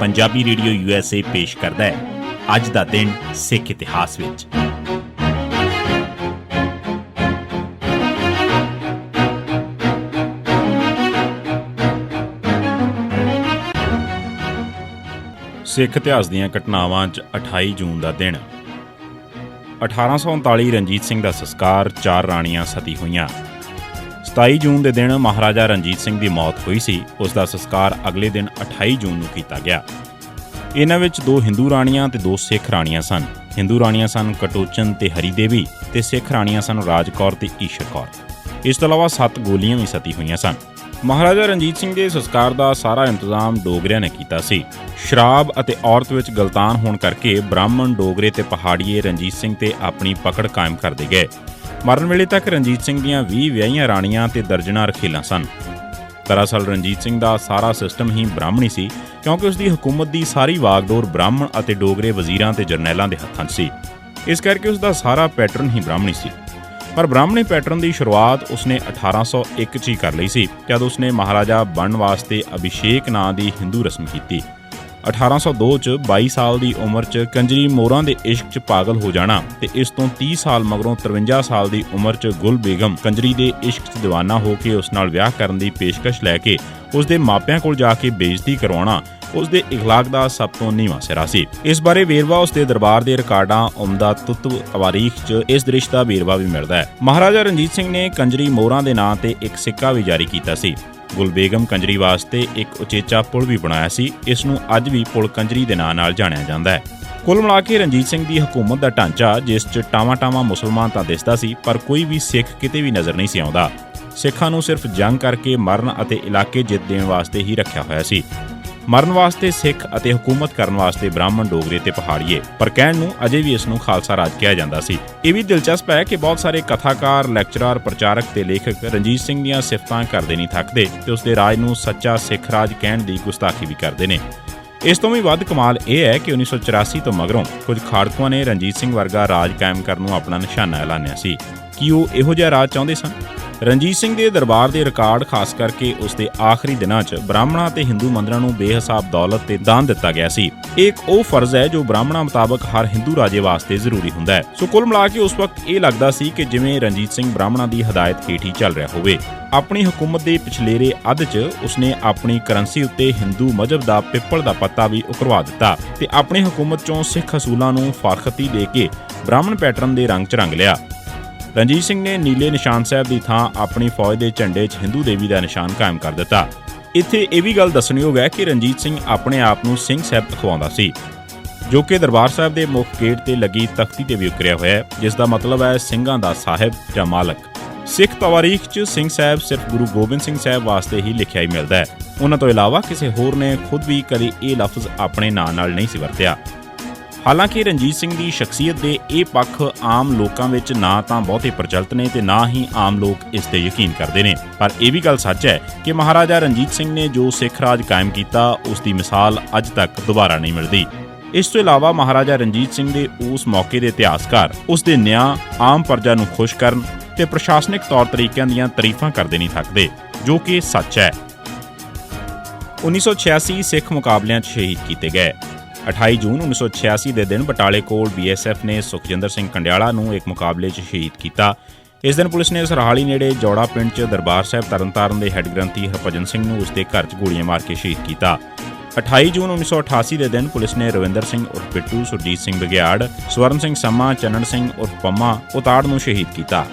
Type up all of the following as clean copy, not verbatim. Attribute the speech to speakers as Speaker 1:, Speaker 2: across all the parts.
Speaker 1: Punjabi radio USA ਪੇਸ਼ ਕਰਦਾ ਹੈ ਅੱਜ ਦਾ ਦਿਨ ਸਿੱਖ ਇਤਿਹਾਸ ਵਿੱਚ। ਸਿੱਖ ਇਤਿਹਾਸ ਦੀਆਂ ਘਟਨਾਵਾਂ 'ਚ 28 ਜੂਨ ਦਾ ਦਿਨ। 1839 ਰਣਜੀਤ ਸਿੰਘ ਦਾ ਸੰਸਕਾਰ, 4 ਰਾਣੀਆਂ ਸਤੀ ਹੋਈਆਂ। 27 ਜੂਨ ਦੇ ਦਿਨ ਮਹਾਰਾਜਾ ਰਣਜੀਤ ਸਿੰਘ ਦੀ ਮੌਤ ਹੋਈ ਸੀ। ਉਸ ਦਾ ਸੰਸਕਾਰ ਅਗਲੇ ਦਿਨ 28 ਜੂਨ ਨੂੰ ਕੀਤਾ ਗਿਆ। ਇਹਨਾਂ ਵਿੱਚ 2 ਹਿੰਦੂ ਰਾਣੀਆਂ ਤੇ 2 ਸਿੱਖ ਰਾਣੀਆਂ ਸਨ। ਹਿੰਦੂ ਰਾਣੀਆਂ ਸਨ ਕਟੋਚਨ ਤੇ ਹਰੀ ਦੇਵੀ, ਤੇ ਸਿੱਖ ਰਾਣੀਆਂ ਸਨ ਰਾਜ ਕੌਰ ਤੇ ਈਸ਼ਰ ਕੌਰ। ਇਸ ਤੋਂ ਇਲਾਵਾ 7 ਗੋਲੀਆਂ ਵੀ ਸਤੀ ਹੋਈਆਂ ਸਨ। ਮਹਾਰਾਜਾ ਰਣਜੀਤ ਸਿੰਘ ਦੇ ਸੰਸਕਾਰ ਦਾ ਸਾਰਾ ਇੰਤਜ਼ਾਮ ਡੋਗਰਿਆਂ ਨੇ ਕੀਤਾ ਸੀ। ਸ਼ਰਾਬ ਅਤੇ ਔਰਤ ਵਿੱਚ ਗਲਤਾਨ ਹੋਣ ਕਰਕੇ ਬ੍ਰਾਹਮਣ, ਡੋਗਰੇ ਤੇ ਪਹਾੜੀਏ ਰਣਜੀਤ ਸਿੰਘ ਤੇ ਆਪਣੀ ਪਕੜ ਕਾਇਮ ਕਰਦੇ ਗਏ। ਮਰਨ ਵੇਲੇ ਤੱਕ ਰਣਜੀਤ ਸਿੰਘ ਦੀਆਂ 20 ਵਿਆਹੀਆਂ ਰਾਣੀਆਂ ਤੇ ਦਰਜਨਾਂ ਰਖੇਲਾਂ ਸਨ। ਦਰਅਸਲ ਰਣਜੀਤ ਸਿੰਘ ਦਾ ਸਾਰਾ ਸਿਸਟਮ ਹੀ ਬ੍ਰਾਹਮਣੀ ਸੀ, ਕਿਉਂਕਿ ਉਸ ਦੀ ਹਕੂਮਤ ਦੀ ਸਾਰੀ ਵਾਗਡੋਰ ਬ੍ਰਾਹਮਣ ਅਤੇ ਡੋਗਰੇ ਵਜ਼ੀਰਾਂ ਤੇ ਜਰਨੈਲਾਂ ਦੇ ਹੱਥਾਂ 'ਚ ਸੀ। ਇਸ ਕਰਕੇ ਉਸ ਦਾ ਸਾਰਾ ਪੈਟਰਨ ਹੀ ਬ੍ਰਾਹਮਣੀ ਸੀ। ਪਰ ਬ੍ਰਾਹਮਣੀ ਪੈਟਰਨ ਦੀ ਸ਼ੁਰੂਆਤ ਉਸਨੇ 1801 'ਚ ਹੀ ਕਰ ਲਈ ਸੀ, ਜਦ ਉਸਨੇ ਮਹਾਰਾਜਾ ਬਣਨ ਵਾਸਤੇ ਅਭਿਸ਼ੇਕ ਨਾਂ ਦੀ ਹਿੰਦੂ ਰਸਮ ਕੀਤੀ। 1802 'ਚ 22 ਸਾਲ ਦੀ ਉਮਰ 'ਚ ਕੰਜਰੀ ਮੋਰਾਂ ਦੇ ਇਸ਼ਕ 'ਚ ਪਾਗਲ ਹੋ ਜਾਣਾ ਤੇ ਇਸ ਤੋਂ 30 ਸਾਲ ਮਗਰੋਂ 53 ਸਾਲ ਦੀ ਉਮਰ 'ਚ ਗੁਲ ਬੇਗਮ ਕੰਜਰੀ ਦੇ ਇਸ਼ਕ 'ਚ ਦੀਵਾਨਾ ਹੋ ਕੇ ਉਸ ਨਾਲ ਵਿਆਹ ਕਰਨ ਦੀ ਪੇਸ਼ਕਸ਼ ਲੈ ਕੇ ਉਸ ਦੇ ਮਾਪਿਆਂ ਕੋਲ ਜਾ ਕੇ ਬੇਇੱਜ਼ਤੀ ਕਰਵਾਉਣਾ ਉਸ ਦੇ ਇਖਲਾਕ ਦਾ ਸਭ ਤੋਂ ਨੀਵਾਂ ਸਿਰਾ ਸੀ। ਇਸ ਬਾਰੇ ਵੇਰਵਾ ਉਸ ਦੇ ਦਰਬਾਰ ਦੇ ਰਿਕਾਰਡਾਂ ਉਮਦਾ ਤੁੱਤ ਤਵਾਰੀਖ 'ਚ ਇਸ ਦ੍ਰਿਸ਼ ਦਾ ਵੇਰਵਾ ਵੀ ਮਿਲਦਾ ਹੈ। ਮਹਾਰਾਜਾ ਰਣਜੀਤ ਸਿੰਘ ਨੇ ਕੰਜਰੀ ਮੋਰਾਂ ਦੇ ਨਾਂ ਤੇ ਇੱਕ ਸਿੱਕਾ ਵੀ ਜਾਰੀ ਕੀਤਾ ਸੀ। ਗੁਲ ਬੇਗਮ ਕੰਜਰੀ ਵਾਸਤੇ ਇੱਕ ਉਚੇਚਾ ਪੁਲ ਵੀ ਬਣਾਇਆ ਸੀ। ਇਸ ਨੂੰ ਅੱਜ ਵੀ ਪੁਲ ਕੰਜਰੀ ਦੇ ਨਾਂ ਨਾਲ ਜਾਣਿਆ ਜਾਂਦਾ ਹੈ। ਕੁੱਲ ਮਿਲਾ ਕੇ ਰਣਜੀਤ ਸਿੰਘ ਦੀ ਹਕੂਮਤ ਦਾ ਢਾਂਚਾ, ਜਿਸ 'ਚ ਟਾਵਾਂ-ਟਾਵਾਂ ਮੁਸਲਮਾਨ ਤਾਂ ਦਿਸਦਾ ਸੀ, ਪਰ ਕੋਈ ਵੀ ਸਿੱਖ ਕਿਤੇ ਵੀ ਨਜ਼ਰ ਨਹੀਂ ਸੀ ਆਉਂਦਾ। ਸਿੱਖਾਂ ਨੂੰ ਸਿਰਫ ਜੰਗ ਕਰਕੇ ਮਰਨ ਅਤੇ ਇਲਾਕੇ ਜਿੱਤ ਦੇਣ ਵਾਸਤੇ ਹੀ ਰੱਖਿਆ ਹੋਇਆ ਸੀ। ਮਰਨ ਵਾਸਤੇ ਸਿੱਖ ਅਤੇ ਹਕੂਮਤ ਕਰਨ ਵਾਸਤੇ ਬ੍ਰਾਹਮਣ, ਡੋਗਰੇ ਤੇ ਪਹਾੜੀਏ, ਪਰ ਕਹਿਣ ਨੂੰ ਅਜੇ ਵੀ ਇਸ ਨੂੰ ਖਾਲਸਾ ਰਾਜ ਕਿਹਾ ਜਾਂਦਾ ਸੀ। ਇਹ ਵੀ ਦਿਲਚਸਪ ਹੈ ਕਿ ਬਹੁਤ ਸਾਰੇ ਕਥਾਕਾਰ, ਲੈਕਚਰਰ, ਪ੍ਰਚਾਰਕ ਤੇ ਲੇਖਕ ਰਣਜੀਤ ਸਿੰਘ ਦੀਆਂ ਸਿਫਤਾਂ ਕਰਦੇ ਨਹੀਂ ਥੱਕਦੇ ਤੇ ਉਸ ਦੇ ਰਾਜ ਨੂੰ ਸੱਚਾ ਸਿੱਖ ਰਾਜ ਕਹਿਣ ਦੀ ਗੁਸਤਾਖੀ ਵੀ ਕਰਦੇ ਨੇ। ਇਸ ਤੋਂ ਵੀ ਵੱਧ ਕਮਾਲ ਇਹ ਹੈ ਕਿ 1984 ਤੋਂ ਮਗਰੋਂ ਕੁਝ ਖਾੜਕੂਆਂ ਨੇ ਰਣਜੀਤ ਸਿੰਘ ਵਰਗਾ ਰਾਜ ਕਾਇਮ ਕਰਨ ਨੂੰ ਆਪਣਾ ਨਿਸ਼ਾਨਾ ਐਲਾਨਿਆ ਸੀ। ਕੀ ਉਹ ਇਹੋ ਜਿਹਾ ਰਾਜ ਚਾਹੁੰਦੇ ਸਨ? ਰਣਜੀਤ ਸਿੰਘ ਦੇ ਦਰਬਾਰ ਦੇ ਰਿਕਾਰਡ, ਖਾਸ ਕਰਕੇ ਉਸ ਦੇ ਆਖਰੀ ਦਿਨਾਂ 'ਚ ਬ੍ਰਾਹਮਣਾਂ ਤੇ ਹਿੰਦੂ ਮੰਦਰਾਂ ਨੂੰ ਬੇਹਿਸਾਬ ਦੌਲਤ ਤੇ ਦਾਨ ਦਿੱਤਾ ਗਿਆ ਸੀ। ਇਹ ਇੱਕ ਉਹ ਫਰਜ਼ ਹੈ ਜੋ ਬ੍ਰਾਹਮਣਾਂ ਮੁਤਾਬਕ ਹਰ ਹਿੰਦੂ ਰਾਜੇ ਵਾਸਤੇ ਜ਼ਰੂਰੀ ਹੁੰਦਾ ਹੈ। ਸੋ ਕੁੱਲ ਮਿਲਾ ਕੇ ਉਸ ਵਕਤ ਇਹ ਲੱਗਦਾ ਸੀ ਕਿ ਜਿਵੇਂ ਰਣਜੀਤ ਸਿੰਘ ਬ੍ਰਾਹਮਣਾਂ ਦੀ ਹਦਾਇਤ ਹੇਠ ਹੀ ਚੱਲ ਰਿਹਾ ਹੋਵੇ। ਆਪਣੀ ਹਕੂਮਤ ਦੇ ਪਿਛਲੇਰੇ ਅੱਧ 'ਚ ਉਸਨੇ ਆਪਣੀ ਕਰੰਸੀ ਉੱਤੇ ਹਿੰਦੂ ਮਜ਼ਹਬ ਦਾ ਪਿੱਪਲ ਦਾ ਪੱਤਾ ਵੀ ਉਕਰਵਾ ਦਿੱਤਾ ਤੇ ਆਪਣੀ ਹਕੂਮਤ 'ਚੋਂ ਸਿੱਖ ਅਸੂਲਾਂ ਨੂੰ ਫਾਰਖਤੀ ਦੇ ਕੇ ਬ੍ਰਾਹਮਣ ਪੈਟਰਨ ਦੇ ਰੰਗ 'ਚ ਰੰਗ ਲਿਆ। ਰਣਜੀਤ ਸਿੰਘ ਨੇ ਨੀਲੇ ਨਿਸ਼ਾਨ ਸਾਹਿਬ ਦੀ ਥਾਂ ਆਪਣੀ ਫੌਜ ਦੇ ਝੰਡੇ 'ਚ ਹਿੰਦੂ ਦੇਵੀ ਦਾ ਨਿਸ਼ਾਨ ਕਾਇਮ ਕਰ ਦਿੱਤਾ। ਇੱਥੇ ਇਹ ਵੀ ਗੱਲ ਦੱਸਣਯੋਗ ਹੈ ਕਿ ਰਣਜੀਤ ਸਿੰਘ ਆਪਣੇ ਆਪ ਨੂੰ ਸਿੰਘ ਸਾਹਿਬ ਅਖਵਾਉਂਦਾ ਸੀ, ਜੋ ਕਿ ਦਰਬਾਰ ਸਾਹਿਬ ਦੇ ਮੁੱਖ ਗੇਟ ਤੇ ਲੱਗੀ ਤਖਤੀ ਤੇ ਵੀ ਉਕਰਿਆ ਹੋਇਆ ਹੈ, ਜਿਸ ਦਾ ਮਤਲਬ ਹੈ ਸਿੰਘਾਂ ਦਾ ਸਾਹਿਬ ਜਾਂ ਮਾਲਕ। ਸਿੱਖ ਤਵਾਰੀਖ 'ਚ ਸਿੰਘ ਸਾਹਿਬ ਸਿਰਫ ਗੁਰੂ ਗੋਬਿੰਦ ਸਿੰਘ ਸਾਹਿਬ ਵਾਸਤੇ ਹੀ ਲਿਖਿਆ ਹੀ ਮਿਲਦਾ ਹੈ। ਉਹਨਾਂ ਤੋਂ ਇਲਾਵਾ ਕਿਸੇ ਹੋਰ ਨੇ ਖੁਦ ਵੀ ਕਦੇ ਇਹ ਲਫ਼ਜ਼ ਆਪਣੇ ਨਾਂ ਨਾਲ ਨਹੀਂ ਸੀ ਵਰਤਿਆ। ਹਾਲਾਂਕਿ ਰਣਜੀਤ ਸਿੰਘ ਦੀ ਸ਼ਖਸੀਅਤ ਦੇ ਇਹ ਪੱਖ ਆਮ ਲੋਕਾਂ ਵਿੱਚ ਨਾ ਤਾਂ ਬਹੁਤੇ ਪ੍ਰਚਲਿਤ ਨੇ ਤੇ ਨਾ ਹੀ ਆਮ ਲੋਕ ਇਸ ਤੇ ਯਕੀਨ ਕਰਦੇ ਨੇ, ਪਰ ਇਹ ਵੀ ਗੱਲ ਸੱਚ ਹੈ ਕਿ ਮਹਾਰਾਜਾ ਰਣਜੀਤ ਸਿੰਘ ਨੇ ਜੋ ਸਿੱਖ ਰਾਜ ਕਾਇਮ ਕੀਤਾ, ਉਸ ਦੀ ਮਿਸਾਲ ਅੱਜ ਤੱਕ ਦੁਬਾਰਾ ਨਹੀਂ ਮਿਲਦੀ। ਇਸ ਤੋਂ ਇਲਾਵਾ ਮਹਾਰਾਜਾ ਰਣਜੀਤ ਸਿੰਘ ਦੇ ਉਸ ਮੌਕੇ ਦੇ ਇਤਿਹਾਸਕਾਰ ਉਸ ਦੇ ਨਿਆਂ, ਆਮ ਪ੍ਰਜਾ ਨੂੰ ਖੁਸ਼ ਕਰਨ ਤੇ ਪ੍ਰਸ਼ਾਸਨਿਕ ਤੌਰ ਤਰੀਕਿਆਂ ਦੀਆਂ ਤਾਰੀਫਾਂ ਕਰਦੇ ਨਹੀਂ ਥੱਕਦੇ, ਜੋ ਕਿ ਸੱਚ ਹੈ। 1986 ਸਿੱਖ ਮੁਕਾਬਲਿਆਂ 'ਚ ਸ਼ਹੀਦ ਕੀਤੇ ਗਏ। 28 ਜੂਨ 1986 ਦੇ ਦਿਨ ਬਟਾਲੇ ਕੋਲ BSF ਨੇ ਸੁਖਜਿੰਦਰ ਸਿੰਘ ਕੰਡਿਆਲਾ ਨੂੰ ਇੱਕ ਮੁਕਾਬਲੇ 'ਚ ਸ਼ਹੀਦ ਕੀਤਾ। ਇਸ ਦਿਨ ਪੁਲਿਸ ਨੇ ਸਰਹਾਲੀ ਨੇੜੇ ਜੌੜਾ ਪਿੰਡ 'ਚ ਦਰਬਾਰ ਸਾਹਿਬ ਤਰਨਤਾਰਨ ਦੇ ਹੈੱਡ ਗ੍ਰੰਥੀ ਹਰਭਜਨ ਸਿੰਘ ਨੂੰ ਉਸ ਦੇ ਘਰ 'ਚ ਗੋਲੀਆਂ ਮਾਰ ਕੇ ਸ਼ਹੀਦ ਕੀਤਾ। 28 ਜੂਨ 1988 ਦੇ ਦਿਨ ਪੁਲਿਸ ਨੇ ਰਵਿੰਦਰ ਸਿੰਘ ਉਰਫ ਬਿੱਟੂ, ਸੁਰਜੀਤ ਸਿੰਘ ਬਘਿਆੜ, ਸਵਰਨ ਸਿੰਘ ਸੰਮਾ, ਚੰਨਣ ਸਿੰਘ ਉਰਫ ਪੰਮਾ ਉਤਾੜ ਨੂੰ ਸ਼ਹੀਦ ਕੀਤਾ।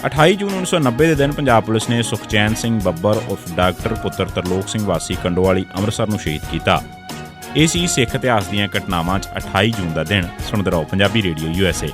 Speaker 1: 28 ਜੂਨ 1990 ਦੇ ਦਿਨ ਪੰਜਾਬ ਪੁਲਿਸ ਨੇ ਸੁਖਚੈਨ ਸਿੰਘ ਬੱਬਰ ਉਰਫ ਡਾਕਟਰ ਪੁੱਤਰ ਤਰਲੋਕ ਸਿੰਘ ਵਾਸੀ ਕੰਡੋਵਾਲੀ ਅੰਮ੍ਰਿਤਸਰ ਨੂੰ ਸ਼ਹੀਦ ਕੀਤਾ। ਇਹ ਸੀ ਸਿੱਖ ਇਤਿਹਾਸ ਦੀਆਂ ਘਟਨਾਵਾਂ 'ਚ 28 ਜੂਨ ਦਾ ਦਿਨ। ਸੁਣਦੇ ਰਹੋ ਪੰਜਾਬੀ ਰੇਡੀਓ USA।